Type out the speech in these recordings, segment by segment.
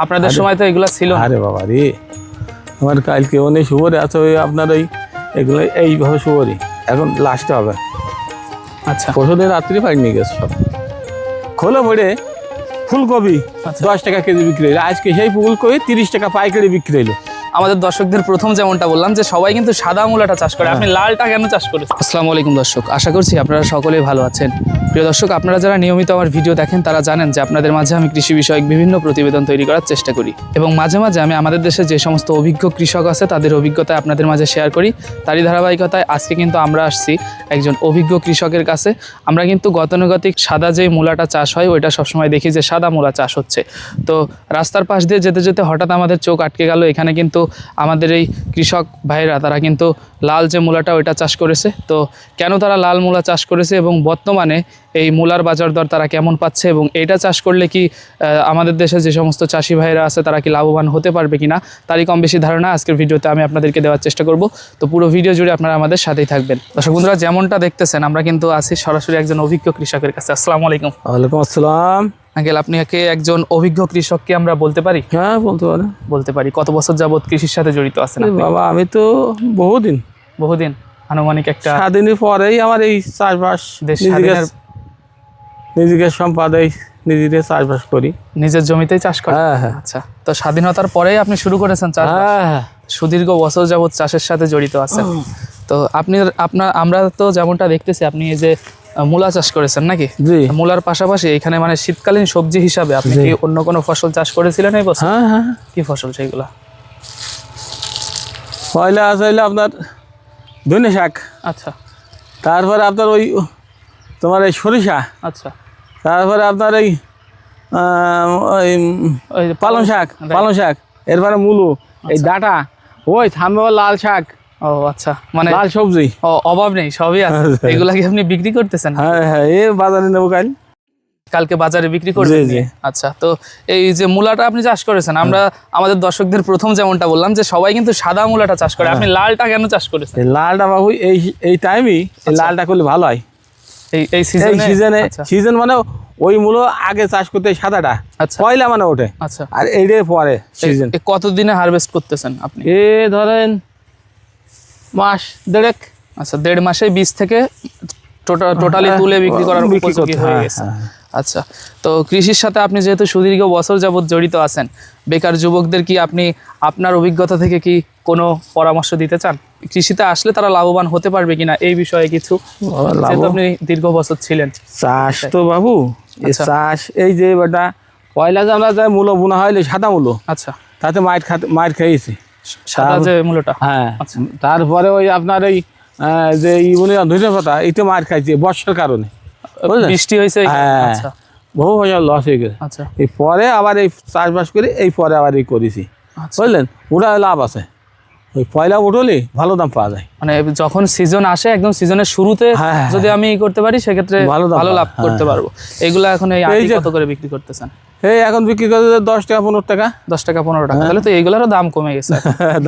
আপনাদের সময় তো এগুলা ছিল না। আরে বাবা রে, আমার কালকে অনেক শুভরে আছে ওই আপনার এগুলো এইভাবে শুভরি এখন লাস্টে হবে। আচ্ছা পরশুদিন রাত্রি পাই নিয়ে গেছে সব খোলা পড়ে। ফুলকপি 10 টাকা কেজি বিক্রি হলো, আজকে সেই ফুলকপি 30 টাকা পাইকারি বিক্রি হলো। আমাদের দর্শকদের প্রথম যেমনটা বললাম যে সবাই কিন্তু সাদা মূলাটা চাষ করে, আপনি লালটা কেন চাষ করেছেন? আসসালামু আলাইকুম দর্শক, আশা করছি আপনারা সকলেই ভালো আছেন। প্রিয় দর্শক, আপনারা যারা নিয়মিত আমার ভিডিও দেখেন তারা জানেন যে আপনাদের মাঝে আমি কৃষি বিষয়ক বিভিন্ন প্রতিবেদন তৈরি করার চেষ্টা করি এবং মাঝে মাঝে আমি আমাদের দেশে যে সমস্ত অভিজ্ঞ কৃষক আছে তাদের অভিজ্ঞতা আপনাদের মাঝে শেয়ার করি। তারই ধারাবাহিকতায় আজকে কিন্তু আমরা আসছি একজন অভিজ্ঞ কৃষকের কাছে। আমরা কিন্তু গতানুগতিক সাদা যে মূলাটা চাষ হয় ওইটা সবসময় দেখি যে সাদা মূলা চাষ হচ্ছে। তো রাস্তার পাশ দিয়ে যেতে যেতে হঠাৎ আমাদের চোখ আটকে গেল, এখানে কিন্তু আমাদের এই কৃষক ভাইরা তারা কিন্তু লাল যে মূলাটা ওইটা চাষ করেছে। তো কেন তারা লাল মূলা চাষ করেছে এবং বর্তমানে এই মূলার বাজার দর তারা কেমন পাচ্ছে এবং এটা চাষ করলে কি আমাদের দেশে যে সমস্ত চাষি ভাইরা আছে তারা কি লাভবান হতে পারবে কিনা তারই কম বেশি ধারণা আজকের ভিডিওতে আমি আপনাদেরকে দেওয়ার চেষ্টা করব। তো পুরো ভিডিও জুড়ে আপনারা আমাদের সাথেই থাকবেন। দর্শক বন্ধুরা, যেমনটা দেখতেছেন আমরা কিন্তু আছি সরাসরি একজন অভিজ্ঞ কৃষকের কাছে। আসসালামু আলাইকুম। ওয়ালাইকুম আসসালাম। আঙ্কেল, আপনি একজন অভিজ্ঞ কৃষককে আমরা বলতে পারি? হ্যাঁ বলতে পারেন। বলতে পারি। কত বছর যাবত কৃষির সাথে জড়িত আছেন আপনি? বাবা আমি তো বহুদিন, বহুদিন, আনুমানিক একটা স্বাধীনের পরেই আমার এই চাষবাস, দেশ নিজেকে সম্পাদে নিজেদের চাষবাস করি, নিজের জমিতেই চাষ করেন? হ্যাঁ। আচ্ছা, তো স্বাধীনতার পরেই আপনি শুরু করেছেন চাষ? হ্যাঁ, সুদীর্ঘ বছর যাবত চাষের সাথে জড়িত আছেন। তো আমরা তো যেমনটা দেখতেছি আপনি এই যে মূলা চাষ করেছেন নাকি? জি। মূলার পাশাপাশি এখানে মানে শীতকালীন সবজি হিসাবে আপনি কি অন্য কোনো ফসল চাষ করেছিলেন এই বছর? হ্যাঁ। কি ফসল সেইগুলা? পয়লা আছে হইলে আপনার ধনে শাক, আচ্ছা তারপরে আপনার ওই তোমার এই সরিষা, আচ্ছা, তারপরে আপনার এই ওই পালং শাক, এরপরে মূলো, এই ডাটা, ওই থামবে লাল শাক। ও আচ্ছা, মানে লাল সবজি অভাব নেই, সবই আছে। এগুলা কি আপনি বিক্রি করতেছেন? হ্যাঁ, এই বাজারে নেবো কালকে বাজারে বিক্রি করবেন? জি। আচ্ছা, তো এই যে মূলাটা আপনি চাষ করেছেন, আমরা আমাদের দর্শকদের প্রথম যেমনটা বললাম যে সবাই কিন্তু সাদা মূলাটা চাষ করে, আপনি লালটা কেন চাষ করেছেন? লালটা বাবু এই টাইমই লালটা করলে ভালো হয়। এই সিজন মানে ওই মূলো আগে চাষ করতে সাদাটা পয়লা মানে ওঠে। আচ্ছা, আর এইটার পরে সিজন। কতদিনে হারভেস্ট করতেছেন আপনি? ধরেন মাস দেড়েক। আচ্ছা, 1.5 মাসে বীজ থেকে টোটালি তুলে বিক্রি করার উপযোগী হয়ে গেছে। আচ্ছা, তো কৃষির সাথে আপনি যেহেতু সুদীর্ঘ বছর যাবত জড়িত আছেন, বেকার যুবকদের কি আপনি আপনার অভিজ্ঞতা থেকে কি কোনো পরামর্শ দিতে চান? কৃষিতে আসলে তারা লাভবান হতে পারবে কিনা এই বিষয়ে কিছু, যেহেতু আপনি দীর্ঘ বছর ছিলেন। চাষ তো বাবু, চাষ এই যে বেটা পয়লা যে আমরা মূলো বোনা হয় সাদা মূলো, আচ্ছা, তাতে মাইর খেয়েছি সাদা যে মূলোটা। হ্যাঁ, তারপরে ওই আপনার এই যে ধনে পাতা এতে মার খাইছে বর্ষার কারণে, বৃষ্টি হয়েছে। হ্যাঁ, বহু ফসল লস হয়ে গেছে। আচ্ছা, এই পরে আবার এই চাষবাস করে এই পরে আবার এই করেছি, বুঝলেন? ওটা লাভ আছে, ওই পয়লা উঠলে ভালো দাম পাওয়া যায়। মানে যখন সিজন আসে একদম সিজনের শুরুতে যদি আমি করতে পারি সেক্ষেত্রে ভালো লাভ করতে পারবো। এইগুলা এখন এই কত করে বিক্রি করতেছেন? এই এখন বিক্রি করে 10 টাকা 15 টাকা। 10 টাকা 15 টাকা, তাহলে তো এইগুলারও দাম কমে গেছে।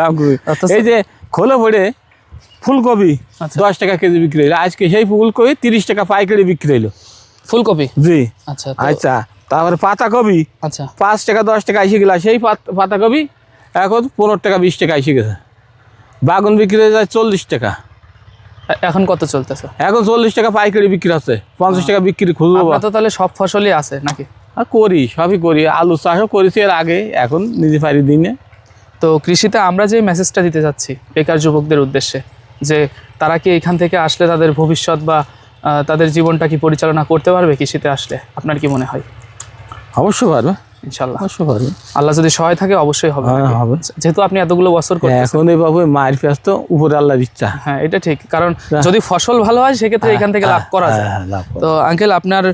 দাম কমে। এই যে খোলা পড়ে ফুলকপি 10 টাকা কেজি বিক্রি হলো, আজকে সেই ফুলকপি 30 টাকা পাইকারি বিক্রি হলো। ফুলকপি? জি। আচ্ছা, তারপরে পাতাকপি 5 টাকা 10 টাকা এসে গেল, সেই পাতাকপি এখন 15 টাকা 20 টাকা এসে গেছে। বাগুন বিক্রি হয়ে যায় 40 টাকা। এখন কত চলতেছে? এখন 40 টাকা পাইকারি বিক্রি হচ্ছে, 50 টাকা বিক্রি খুঁজবো। তো তাহলে সব ফসলই আছে নাকি? করি, সবই করি, আলু চাষও করেছি এর আগে, এখন নিজে পারি দিনে। তো কৃষিতে আমরা যে মেসেজটা দিতে যাচ্ছি বেকার যুবকদের উদ্দেশ্যে, যে তারা কি এখান থেকে আসলে তাদের ভবিষ্যৎ বা তাদের জীবনটা কি পরিচালনা করতে পারবে কৃষিতে আসলে, আপনার কি মনে হয়? অবশ্যই পারবে, ইনশাআল্লাহ অবশ্যই পারবে। আল্লাহ যদি সহায় থাকে অবশ্যই হবে। যেহেতু আপনি এতগুলো বছর করতেছেন, এখন এই বাবু মায়ের পেঁয়াজ তো উপরে আল্লাহর ইচ্ছা। হ্যাঁ, এটা ঠিক, কারণ যদি ফসল ভালো হয় সেক্ষেত্রে এখান থেকে লাভ করা যায়। তো আঙ্কেল, আপনার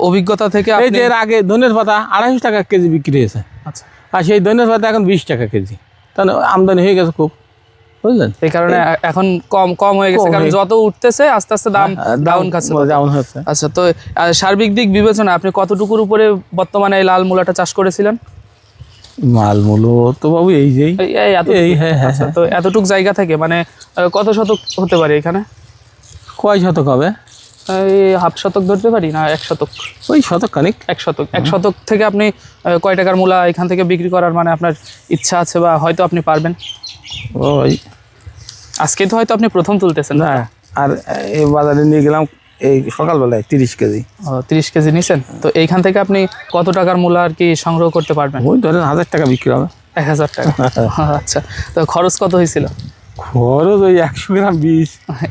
অভিজ্ঞতা থেকে আপনি এর আগে ধনের পাতা 250 টাকা কেজি বিক্রি হয়েছে। আচ্ছা, আর সেই ধনের পাতা এখন 20 টাকা কেজি, তাহলে আমদানি হয়ে গেছে খুব, বুঝলেন? এই কারণে এখন কম হয়ে গেছে, কারণ যত উঠতেছে আস্তে আস্তে দাম ডাউন খাচ্ছে। আচ্ছা, তো সার্বিক দিক বিবেচনা আপনি কতটুকুর উপরে বর্তমানে এই লাল মূলাটা চাষ করেছিলেন? মাল মূলো তো বাবু এই যেই তো এতটুক জায়গা থেকে মানে কত শতক হতে পারে এখানে? কয় শতক হবে? এই হাফ শতক ধরতে পারি না 1 শতক? ওই শতক খানিক। 1 শতক থেকে আপনি কয় টাকার মূলা এখান থেকে বিক্রি করার মানে আপনার ইচ্ছা আছে বা হয়তো আপনি পারবেন? ওই আজকে তো হয়তো আপনি প্রথম তুলতেছেন না, আর এই বাজারে নিয়ে গেলাম এই সকালবেলায় 30 কেজি। 30 কেজি নিছেন, তো এইখান থেকে আপনি কত টাকার মূলা আর কি সংগ্রহ করতে পারবেন? ওই ধরেন 1000 টাকা বিক্রি হবে। 1000 টাকা। আচ্ছা, তো খরচ কত হয়েছিল? খরচ ওই 100 গ্রাম বীজ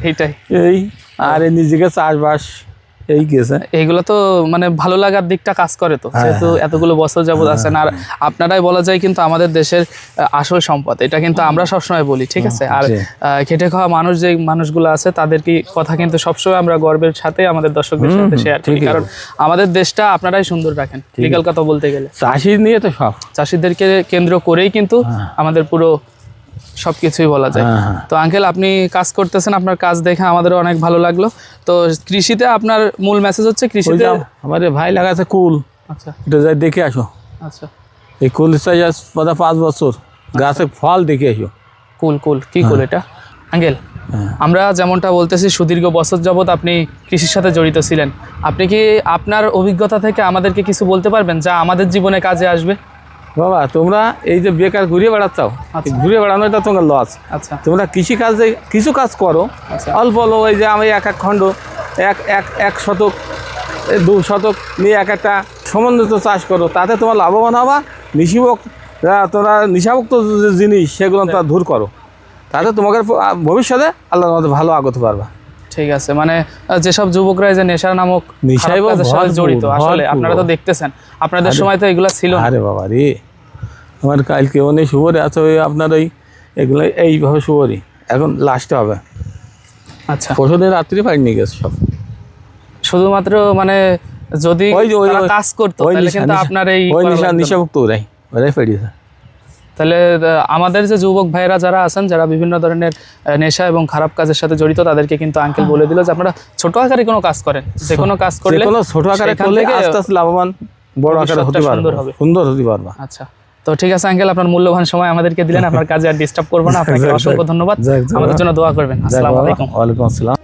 এইটাই। এই, আর এই নিজেকে চাষবাস এই গেছে। এইগুলো তো মানে ভালো লাগার দিকটা কাজ করে, তো যেহেতু এতগুলো বছর যাবত আছেন, আর আপনারাই বলা যায় কিন্তু আমাদের দেশের আসল সম্পদ, এটা কিন্তু আমরা সবসময় বলি, ঠিক আছে? আর খেটে খাওয়া মানুষ যে মানুষগুলো আছে তাদের কি কথা কিন্তু সবসময় আমরা গর্বের সাথে আমাদের দর্শকদের সাথে শেয়ার করি, কারণ আমাদের দেশটা আপনারাই সুন্দর রাখেন লিগ্যাল কথা বলতে গেলে। চাষি নিয়ে তো সব, চাষিদেরকে কেন্দ্র করেই কিন্তু আমাদের পুরো সবকিছুই বলা যায়। তো আঙ্কেল, আপনি কাজ করতেছেন, আপনার কাজ দেখে আমাদেরও অনেক ভালো লাগলো। তো কৃষিতে আপনার মূল মেসেজ হচ্ছে কৃষিতে আমার ভাই লাগাছে কুল। আচ্ছা, এটা যাই দেখে আসো। আচ্ছা, এই কুল চাই 5 বছর গাছে ফল দেখে আসো। কুল কুল কি কুল এটা আঙ্কেল? আমরা যেমনটা বলতেছি সুদীর্ঘ বছর যাবত আপনি কৃষির সাথে জড়িত ছিলেন, আপনি কি আপনার অভিজ্ঞতা থেকে আমাদেরকে কিছু বলতে পারবেন যা আমাদের জীবনে কাজে আসবে? বাবা, তোমরা এই যে বেকার ঘুরে বেড়াচ্ছাও, ঘুরে বেড়ানো এটা তোমার লস। আচ্ছা, তোমরা কৃষি কাজে কিছু কাজ করো, অল্প অল্প, ওই যে আমি এক খণ্ড এক শতক 2 শতক নিয়ে একটা সমন্বিত চাষ করো, তাতে তোমার লাভবান হবা। তোমরা নিশামুক্ত যে জিনিস সেগুলো তোমরা দূর করো, তাতে তোমাকে ভবিষ্যতে আল্লাহর মধ্যে ভালো আগতে পারবা। ঠিক আছে, মানে যেসব যুবকরা যে নেশা নামক নেশায় খারাপ কাজের সাথে জড়িত, আসলে আপনারা তো দেখতেছেন, আপনাদের সময় তো এগুলা ছিল না। আরে বাবা রে, আমার কালকে অনেক শুভরে আছে ওই আপনার ওই এগুলো এইভাবে শুভরি এখন লাস্টে হবে। আচ্ছা, পরশুদিন রাত্রি পাই নিয়ে গেছে সব, শুধুমাত্র মানে যদি তারা কাজ করতো তাহলে কিন্তু আপনার এই নিশামুক্ত ওরাই পেরিয়েছে। তাহলে আমাদের যে যুবক ভাইয়েরা যারা আছেন, যারা বিভিন্ন ধরনের নেশা এবং খারাপ কাজের সাথে জড়িত, তাদেরকে কিন্তু আঙ্কেল বলে দিল যে আপনারা ছোট আকারে কোনো কাজ করেন, যে কোনো কাজ করলে, কোনো ছোট আকারে করলে আস্তে আস্তে লাভবান বড় আকারে হতে পারবে, সুন্দর হতে পারবে। আচ্ছা, তো ঠিক আছে আঙ্কেল, আপনার মূল্যবান সময় আমাদেরকে দিলেন, আপনার কাজে আর ডিস্টার্ব করবো না, আপনাকে অসংখ্য ধন্যবাদ। আমাদের জন্য দোয়া করবেন। আসসালামু আলাইকুম। ওয়ালাইকুম আসসালাম।